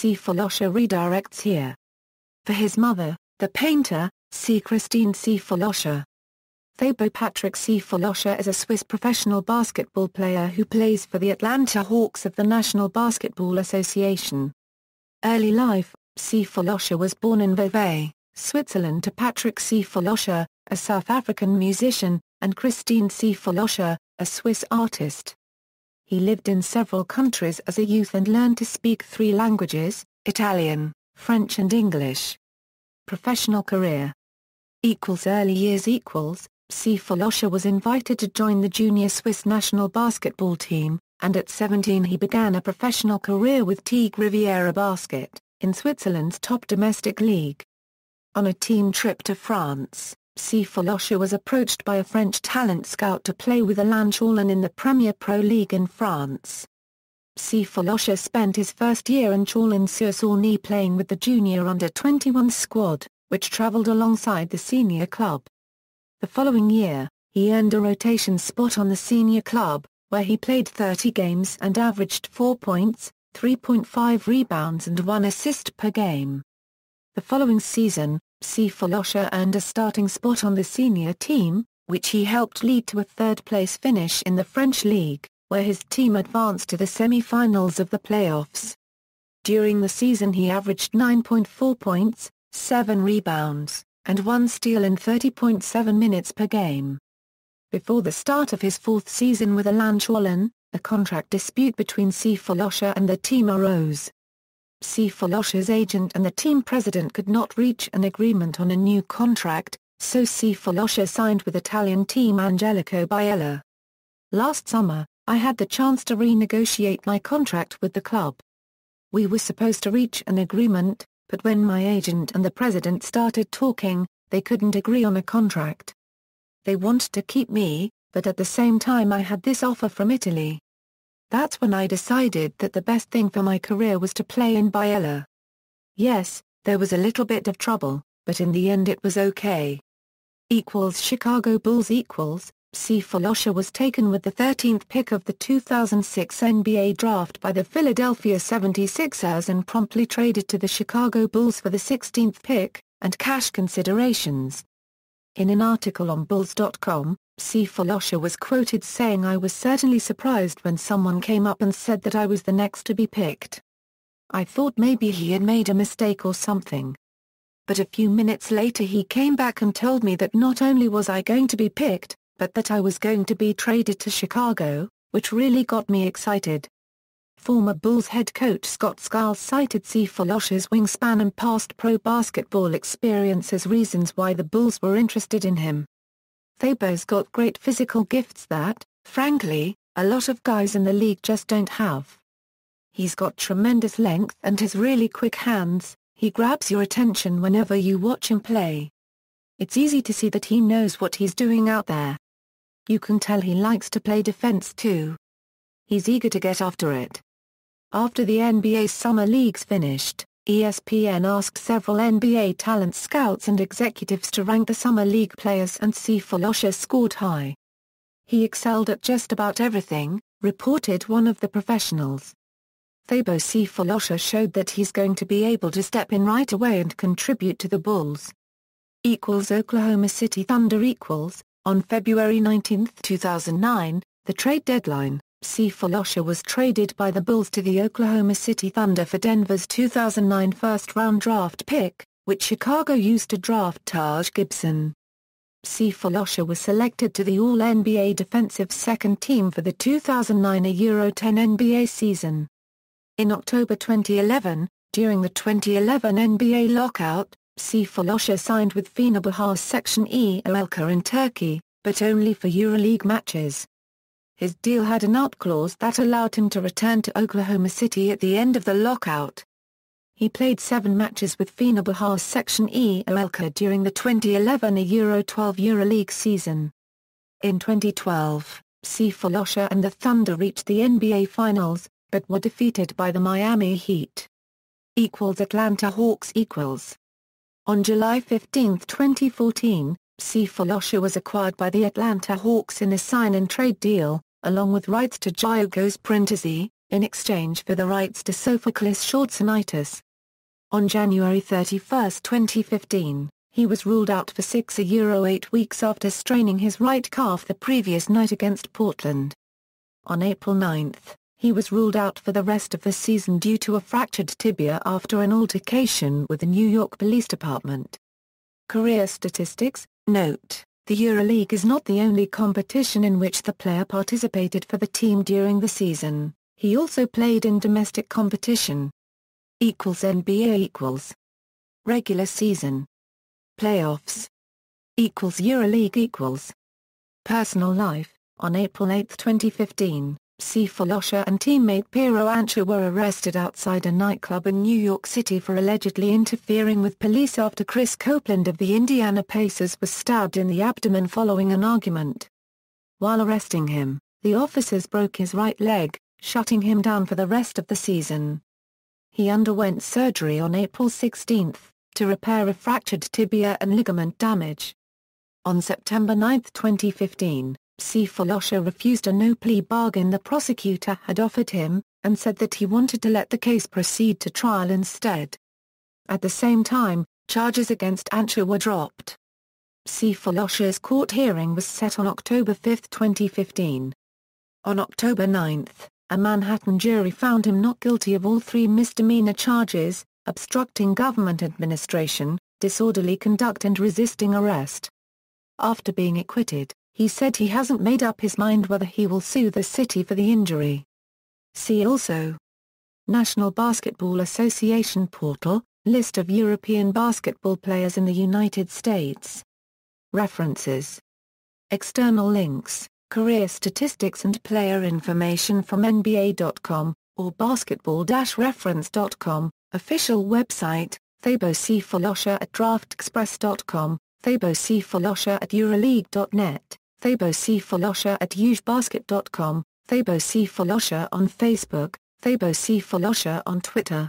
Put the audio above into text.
Sefolosha redirects here. For his mother, the painter, see Christine Sefolosha. Thabo Patrick Sefolosha is a Swiss professional basketball player who plays for the Atlanta Hawks of the National Basketball Association. Early life: Sefolosha was born in Vevey, Switzerland to Patrick Sefolosha, a South African musician, and Christine Sefolosha, a Swiss artist. He lived in several countries as a youth and learned to speak 3 languages, Italian, French and English. Professional career. Early years. Sefolosha was invited to join the junior Swiss national basketball team, and at 17 he began a professional career with Tigre Riviera Basket, in Switzerland's top domestic league. On a team trip to France, Sefolosha was approached by a French talent scout to play with Alain Chaulin in the Premier Pro League in France. Sefolosha spent his first year in Chaulin-sur-Saône playing with the junior under-21 squad, which travelled alongside the senior club. The following year, he earned a rotation spot on the senior club, where he played 30 games and averaged 4 points, 3.5 rebounds and 1 assist per game. The following season, Sefolosha earned a starting spot on the senior team, which he helped lead to a third-place finish in the French League, where his team advanced to the semi-finals of the playoffs. During the season he averaged 9.4 points, 7 rebounds, and 1 steal in 30.7 minutes per game. Before the start of his 4th season with Alain Chaulin, a contract dispute between Sefolosha and the team arose. Sefolosha's agent and the team president could not reach an agreement on a new contract, so Sefolosha signed with Italian team Angelico Biella. Last summer, I had the chance to renegotiate my contract with the club. We were supposed to reach an agreement, but when my agent and the president started talking, they couldn't agree on a contract. They wanted to keep me, but at the same time I had this offer from Italy. That's when I decided that the best thing for my career was to play in Biella. Yes, there was a little bit of trouble, but in the end it was okay. Chicago Bulls. Sefolosha was taken with the 13th pick of the 2006 NBA draft by the Philadelphia 76ers and promptly traded to the Chicago Bulls for the 16th pick, and cash considerations. In an article on Bulls.com, Sefolosha was quoted saying, "I was certainly surprised when someone came up and said that I was the next to be picked. I thought maybe he had made a mistake or something. But a few minutes later he came back and told me that not only was I going to be picked, but that I was going to be traded to Chicago, which really got me excited." Former Bulls head coach Scott Skiles cited Sefolosha's wingspan and past pro basketball experience as reasons why the Bulls were interested in him. "Thabo's got great physical gifts that, frankly, a lot of guys in the league just don't have. He's got tremendous length and has really quick hands. He grabs your attention whenever you watch him play. It's easy to see that he knows what he's doing out there. You can tell he likes to play defense too. He's eager to get after it." After the NBA's summer leagues finished, ESPN asked several NBA talent scouts and executives to rank the summer league players, and Sefolosha scored high. "He excelled at just about everything," reported one of the professionals. Thabo Sefolosha showed that he's going to be able to step in right away and contribute to the Bulls. Oklahoma City Thunder. On February 19, 2009, the trade deadline, Sefolosha was traded by the Bulls to the Oklahoma City Thunder for Denver's 2009 first-round draft pick, which Chicago used to draft Taj Gibson. Sefolosha was selected to the All-NBA Defensive Second Team for the 2009 Euro 10 NBA season. In October 2011, during the 2011 NBA lockout, Sefolosha signed with Fenerbahçe Section E Elka in Turkey, but only for EuroLeague matches. His deal had an out clause that allowed him to return to Oklahoma City at the end of the lockout. He played 7 matches with Fenerbahçe Section E Elka during the 2011 Euro 12 EuroLeague season. In 2012, Sefolosha and the Thunder reached the NBA Finals, but were defeated by the Miami Heat. Atlanta Hawks. On July 15, 2014, Sefolosha was acquired by the Atlanta Hawks in a sign-and-trade deal, along with rights to Giorgos Printezi, in exchange for the rights to Sophocles' short sonatas. On January 31, 2015, he was ruled out for 6-8 weeks after straining his right calf the previous night against Portland. On April 9, he was ruled out for the rest of the season due to a fractured tibia after an altercation with the New York Police Department. Career statistics. Note: the EuroLeague is not the only competition in which the player participated for the team during the season. He also played in domestic competition. NBA Regular season. Playoffs. EuroLeague. Personal life. On April 8, 2015, Sefolosha and teammate Piero Ancha were arrested outside a nightclub in New York City for allegedly interfering with police after Chris Copeland of the Indiana Pacers was stabbed in the abdomen following an argument. While arresting him, the officers broke his right leg, shutting him down for the rest of the season. He underwent surgery on April 16, to repair a fractured tibia and ligament damage. On September 9, 2015, Sefolosha refused a no-plea bargain the prosecutor had offered him, and said that he wanted to let the case proceed to trial instead. At the same time, charges against Ancha were dropped. Sefolosha's court hearing was set on October 5, 2015. On October 9, a Manhattan jury found him not guilty of all 3 misdemeanor charges: obstructing government administration, disorderly conduct and resisting arrest. After being acquitted, he said he hasn't made up his mind whether he will sue the city for the injury. See also: National Basketball Association portal, list of European basketball players in the United States. References. External links, career statistics and player information from NBA.com, or basketball-reference.com, official website, Thabo Sefolosha at draftexpress.com, Thabo Sefolosha at Euroleague.net, Thabo Sefolosha at ugebasket.com, Thabo Sefolosha on Facebook, Thabo Sefolosha on Twitter.